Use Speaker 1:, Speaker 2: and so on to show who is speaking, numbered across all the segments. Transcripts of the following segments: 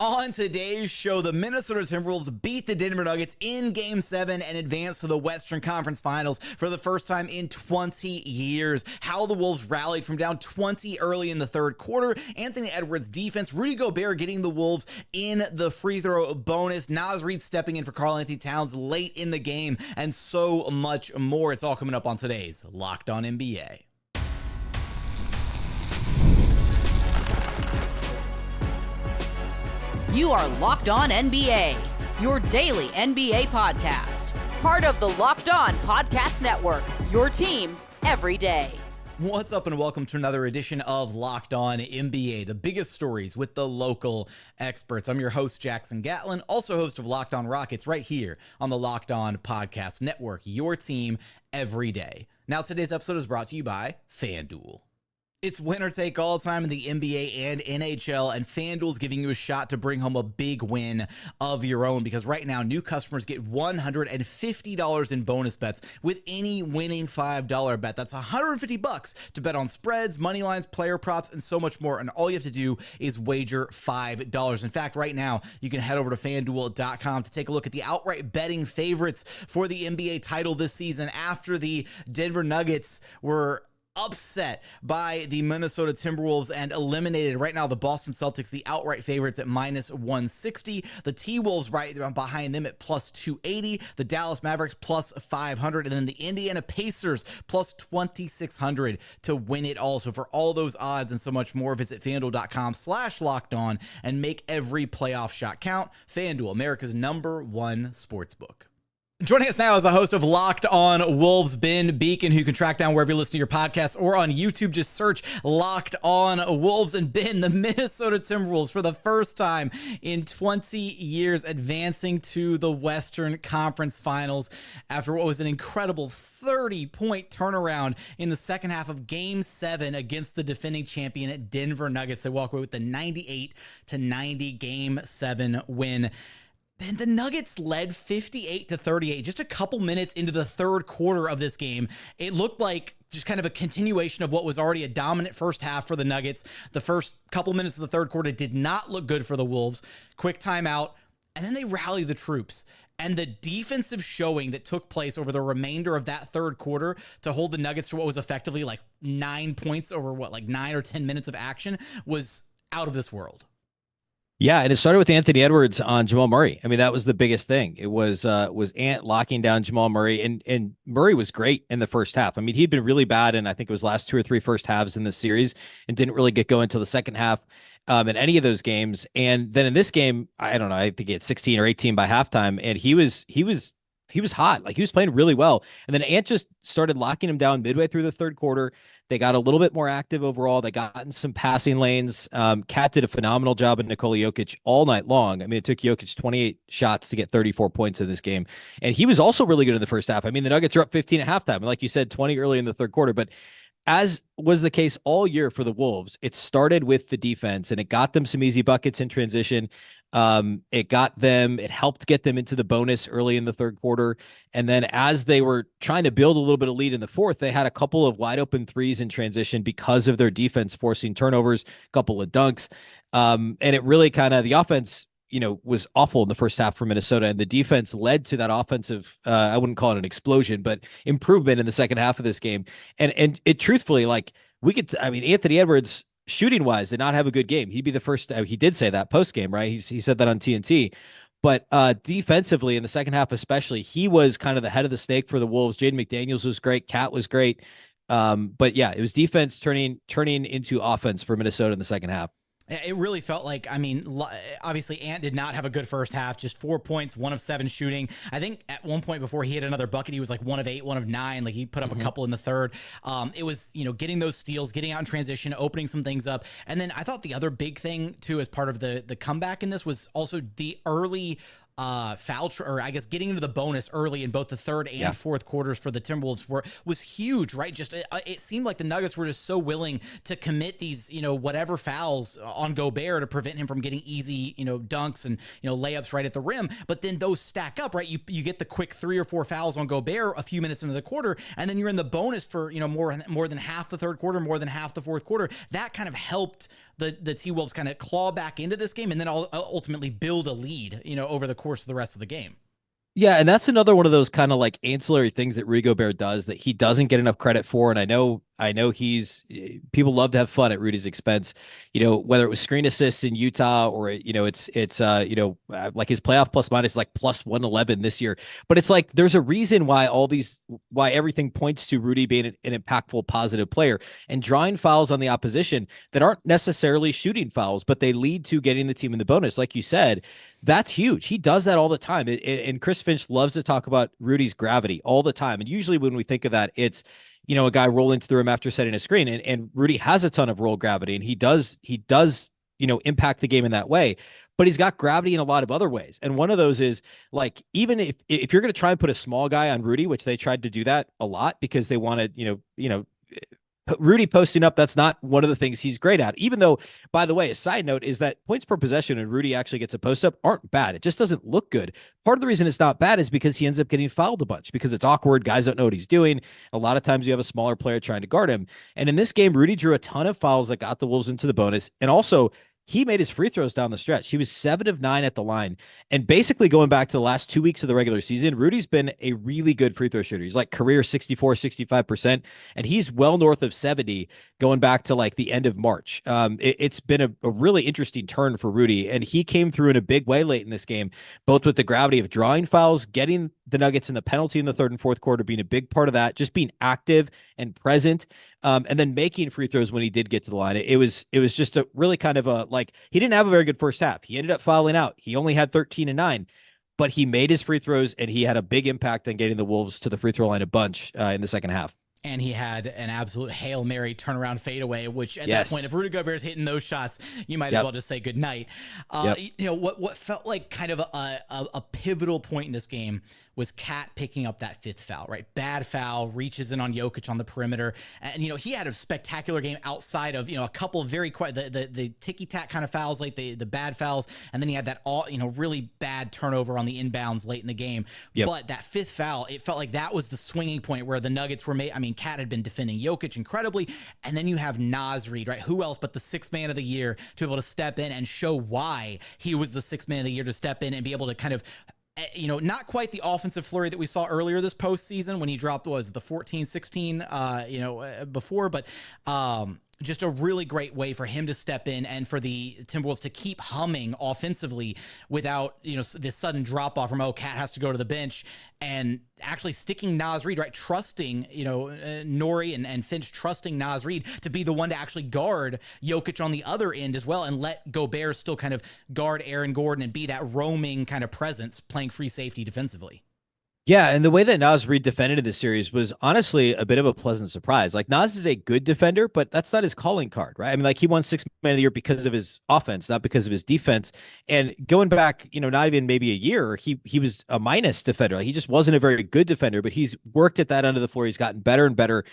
Speaker 1: On today's show, the Minnesota Timberwolves beat the Denver Nuggets in Game 7 and advanced to the Western Conference Finals for the first time in 20 years. How the Wolves rallied from down 20 early in the third quarter. Anthony Edwards' defense. Rudy Gobert getting the Wolves in the free throw bonus. Naz Reid stepping in for Karl Anthony-Towns late in the game, and so much more. It's all coming up on today's Locked On NBA.
Speaker 2: You are Locked On NBA, your daily NBA podcast. Part of the Locked On Podcast Network, your team every day.
Speaker 1: What's up and welcome to another edition of Locked On NBA, the biggest stories with the local experts. I'm your host, Jackson Gatlin, also host of Locked On Rockets right here on the Locked On Podcast Network, your team every day. Now, today's episode is brought to you by FanDuel. It's winner take all time in the NBA and NHL, and FanDuel's giving you a shot to bring home a big win of your own, because right now new customers get $150 in bonus bets with any winning $5 bet. That's $150 to bet on spreads, money lines, player props, and so much more. And all you have to do is wager $5. In fact, right now you can head over to FanDuel.com to take a look at the outright betting favorites for the NBA title this season after the Denver Nuggets were upset by the Minnesota Timberwolves and eliminated. Right now, the Boston Celtics, the outright favorites at -160. The T-Wolves right behind them at +280. The Dallas Mavericks +500. And then the Indiana Pacers +2600 to win it all. So for all those odds and so much more, visit FanDuel.com/lockedon and make every playoff shot count. FanDuel, America's #1 sportsbook. Joining us now is the host of Locked On Wolves, Ben Beecken, who you can track down wherever you listen to your podcasts or on YouTube. Just search Locked On Wolves. And Ben, the Minnesota Timberwolves, for the first time in 20 years, advancing to the Western Conference Finals after what was an incredible 30-point turnaround in the second half of Game 7 against the defending champion at Denver Nuggets. They walk away with the 98-90 Game 7 win. And the Nuggets led 58-38 just a couple minutes into the third quarter of this game. It looked like just kind of a continuation of what was already a dominant first half for the Nuggets. The first couple minutes of the third quarter did not look good for the Wolves. Quick timeout, and then they rally the troops. And the defensive showing that took place over the remainder of that third quarter to hold the Nuggets to what was effectively like 9 points over 9 or 10 minutes of action was out of this world.
Speaker 3: Yeah, and it started with Anthony Edwards on Jamal Murray. I mean, that was the biggest thing. It was Ant locking down Jamal Murray, and Murray was great in the first half. I mean, he'd been really bad in, I think it was last 2 or 3 first halves in this series, and didn't really get going until the second half in any of those games. And then in this game, I don't know, I think he had 16 or 18 by halftime, and he was hot. Like, he was playing really well. And then Ant just started locking him down midway through the third quarter. They got a little bit more active overall. They got in some passing lanes. Cat did a phenomenal job of Nikola Jokic all night long. I mean, it took Jokic 28 shots to get 34 points in this game. And he was also really good in the first half. I mean, the Nuggets are up 15 at halftime. And like you said, 20 early in the third quarter. But as was the case all year for the Wolves, it started with the defense, and it got them some easy buckets in transition. It helped get them into the bonus early in the third quarter. And then as they were trying to build a little bit of lead in the fourth, they had a couple of wide open threes in transition because of their defense forcing turnovers, a couple of dunks. And it really the offense, was awful in the first half for Minnesota, and the defense led to that offensive, I wouldn't call it an explosion, but improvement in the second half of this game. And it truthfully, Anthony Edwards, shooting wise, did not have a good game. He'd be the first. He did say that post game, right? He said that on TNT. But defensively in the second half, especially, he was kind of the head of the snake for the Wolves. Jaden McDaniels was great. Cat was great. But yeah, it was defense turning into offense for Minnesota in the second half.
Speaker 1: It really felt like, obviously Ant did not have a good first half, just 4 points, 1 of 7 shooting. I think at one point before he hit another bucket, he was like 1 of 8, 1 of 9. Like, he put up a couple in the third. It was, getting those steals, getting out in transition, opening some things up. And then I thought the other big thing too, as part of the comeback in this, was also the early getting into the bonus early in both the third and fourth quarters for the Timberwolves was huge, right? Just it seemed like the Nuggets were just so willing to commit these, whatever fouls on Gobert to prevent him from getting easy, dunks and, layups right at the rim. But then those stack up, right? You get the quick 3 or 4 fouls on Gobert a few minutes into the quarter, and then you're in the bonus for, more than half the third quarter, more than half the fourth quarter. That kind of helped the T-Wolves kind of claw back into this game and then ultimately build a lead, over the course of the rest of the game.
Speaker 3: Yeah, and that's another one of those kind of like ancillary things that Rudy Gobert does that he doesn't get enough credit for. And I know people love to have fun at Rudy's expense, whether it was screen assists in Utah or, it's like his playoff plus minus is like plus 111 this year. But it's like there's a reason why everything points to Rudy being an impactful, positive player and drawing fouls on the opposition that aren't necessarily shooting fouls, but they lead to getting the team in the bonus. Like you said, that's huge. He does that all the time. And Chris Finch loves to talk about Rudy's gravity all the time. And usually when we think of that, it's, a guy rolling to the rim after setting a screen. And Rudy has a ton of roll gravity, and he does, impact the game in that way. But he's got gravity in a lot of other ways. And one of those is like, even if you're going to try and put a small guy on Rudy, which they tried to do that a lot because they wanted, Rudy posting up, that's not one of the things he's great at. Even though, by the way, a side note is that points per possession and Rudy actually gets a post up aren't bad. It just doesn't look good. Part of the reason it's not bad is because he ends up getting fouled a bunch because it's awkward. Guys don't know what he's doing. A lot of times you have a smaller player trying to guard him. And in this game, Rudy drew a ton of fouls that got the Wolves into the bonus. And also, he made his free throws down the stretch. He was 7 of 9 at the line. And basically going back to the last 2 weeks of the regular season, Rudy's been a really good free throw shooter. He's like career 64, 65%. And he's well north of 70 going back to like the end of March. It's been a really interesting turn for Rudy. And he came through in a big way late in this game, both with the gravity of drawing fouls, getting the Nuggets in the penalty in the third and fourth quarter, being a big part of that, just being active and present. And then making free throws when he did get to the line. It was just a really kind of he didn't have a very good first half. He ended up fouling out. He only had 13 and 9, but he made his free throws and he had a big impact on getting the Wolves to the free throw line a bunch in the second half.
Speaker 1: And he had an absolute Hail Mary turnaround fadeaway, which at that point, if Rudy Gobert's hitting those shots, you might as well just say good night. What felt like kind of a pivotal point in this game was Cat picking up that 5th foul, right? Bad foul, reaches in on Jokic on the perimeter. And, he had a spectacular game outside of, a couple of very quiet, the ticky-tack kind of fouls, like the bad fouls. And then he had that really bad turnover on the inbounds late in the game. But that 5th foul, it felt like that was the swinging point where the Nuggets were made. I mean, Cat had been defending Jokic incredibly. And then you have Naz Reid, right? Who else but the 6th man of the year to be able to step in and show why he was the 6th man of the year, to step in and be able to kind of, not quite the offensive flurry that we saw earlier this postseason when he dropped, the 14, 16, before, but just a really great way for him to step in and for the Timberwolves to keep humming offensively without, this sudden drop off from, Cat has to go to the bench, and actually sticking Naz Reid, right? Trusting, Nori and Finch trusting Naz Reid to be the one to actually guard Jokic on the other end as well, and let Gobert still kind of guard Aaron Gordon and be that roaming kind of presence playing free safety defensively.
Speaker 3: Yeah, and the way that Naz Reid defended in this series was honestly a bit of a pleasant surprise. Like, Naz is a good defender, but that's not his calling card, right? I mean, like, he won 6th man of the year because of his offense, not because of his defense. And going back, not even maybe a year, he was a minus defender. Like, he just wasn't a very good defender, but he's worked at that end of the floor. He's gotten better and better.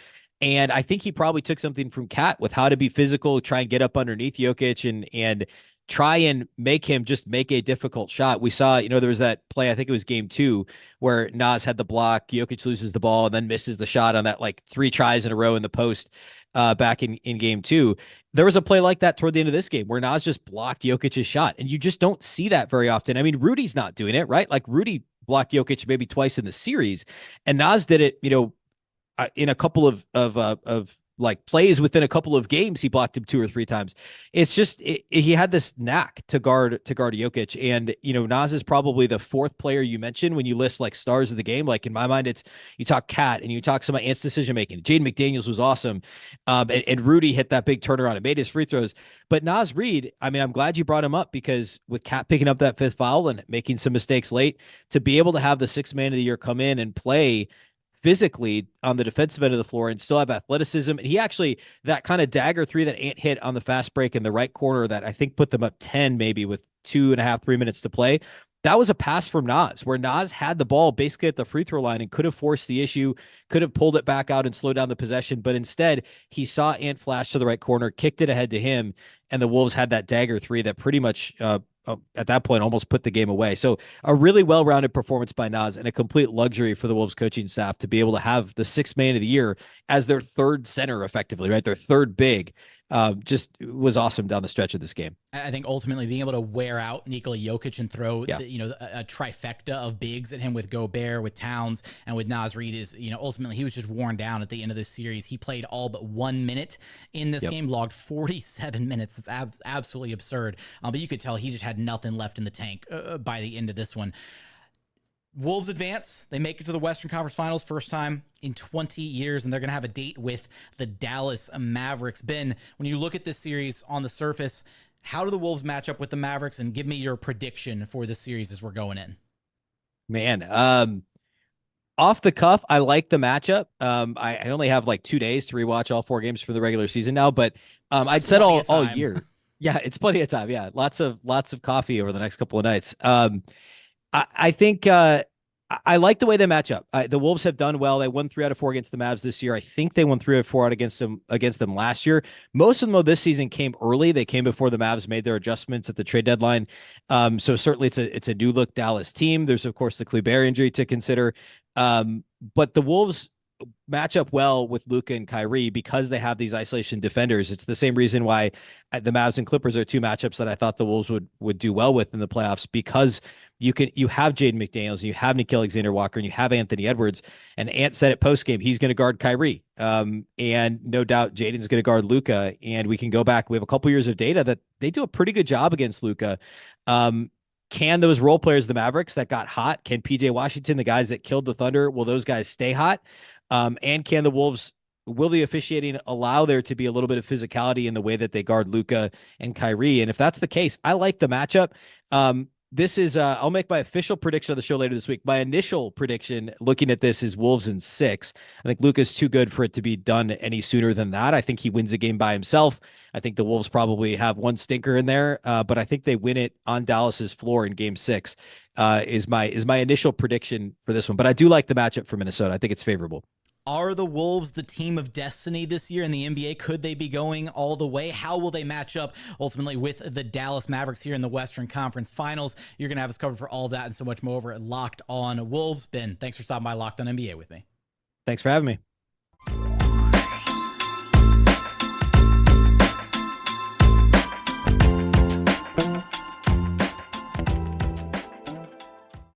Speaker 3: And I think he probably took something from Cat with how to be physical, try and get up underneath Jokic and try and make him just make a difficult shot. We saw, there was that play, I think it was game 2, where Naz had the block, Jokic loses the ball and then misses the shot on that, like 3 tries in a row in the post back in game 2. There was a play like that toward the end of this game where Naz just blocked Jokic's shot, and you just don't see that very often. I mean, Rudy's not doing it, right? Like, Rudy blocked Jokic maybe twice in the series, and Naz did it, in a couple of like plays within a couple of games, he blocked him 2 or 3 times. It's just, he had this knack to guard Jokic. And, Naz is probably the 4th player you mentioned when you list like stars of the game. Like, in my mind, it's, you talk Cat and you talk some of Ant's decision-making. Jaden McDaniels was awesome. And Rudy hit that big turnaround and made his free throws. But Naz Reid, I mean, I'm glad you brought him up, because with Cat picking up that 5th foul and making some mistakes late, to be able to have the 6th man of the year come in and play physically on the defensive end of the floor and still have athleticism. And he actually, that kind of dagger 3 that Ant hit on the fast break in the right corner that I think put them up 10 maybe with 2.5, 3 minutes to play. That was a pass from Naz, where Naz had the ball basically at the free throw line and could have forced the issue, could have pulled it back out and slowed down the possession. But instead, he saw Ant flash to the right corner, kicked it ahead to him, and the Wolves had that dagger 3 that pretty much at that point almost put the game away. So a really well-rounded performance by Naz, and a complete luxury for the Wolves coaching staff to be able to have the 6th man of the year as their 3rd center effectively, right? Their 3rd big. just was awesome down the stretch of this game.
Speaker 1: I think ultimately being able to wear out Nikola Jokic and throw
Speaker 3: Yeah.
Speaker 1: a trifecta of bigs at him with Gobert, with Towns, and with Naz Reid is, ultimately he was just worn down at the end of this series. He played all but 1 minute in this game, logged 47 minutes. It's absolutely absurd. But you could tell he just had nothing left in the tank by the end of this one. Wolves advance. They make it to the Western Conference Finals, first time in 20 years, and they're going to have a date with the Dallas Mavericks. Ben, when you look at this series on the surface, how do the Wolves match up with the Mavericks? And give me your prediction for this series as we're going in.
Speaker 3: Man, off the cuff, I like the matchup. I only have like 2 days to rewatch all 4 games for the regular season now, but I'd said all year. Yeah, it's plenty of time. Yeah, lots of coffee over the next couple of nights. I think I like the way they match up. The Wolves have done well. They won 3 out of 4 against the Mavs this year. I think they won 3 out of 4 out against them last year. Most of them, though, this season came early. They came before the Mavs made their adjustments at the trade deadline. So certainly it's a new look Dallas team. There's of course the Gobert injury to consider. But the Wolves match up well with Luka and Kyrie because they have these isolation defenders. It's the same reason why the Mavs and Clippers are 2 matchups that I thought the Wolves would do well with in the playoffs, because you have Jaden McDaniels, and you have Nickeil Alexander-Walker, and you have Anthony Edwards. And Ant said at postgame he's going to guard Kyrie, and no doubt Jaden's going to guard Luka. And we can go back. We have a couple years of data that they do a pretty good job against Luka. Can those role players, the Mavericks that got hot, can PJ Washington, the guys that killed the Thunder, will those guys stay hot? And can the Wolves, will the officiating allow there to be a little bit of physicality in the way that they guard Luka and Kyrie? And if that's the case, I like the matchup. This is, I'll make my official prediction of the show later this week. My initial prediction looking at this is Wolves in 6. I think Luka's too good for it to be done any sooner than that. I think he wins the game by himself. I think the Wolves probably have one stinker in there, but I think they win it on Dallas's floor in game 6, is my initial prediction for this one. But I do like the matchup for Minnesota. I think it's favorable.
Speaker 1: Are the Wolves the team of destiny this year in the NBA? Could they be going all the way? How will they match up ultimately with the Dallas Mavericks here in the Western Conference Finals? You're going to have us covered for all that and so much more over at Locked On Wolves. Ben, thanks for stopping by Locked On NBA with me.
Speaker 3: Thanks for having me.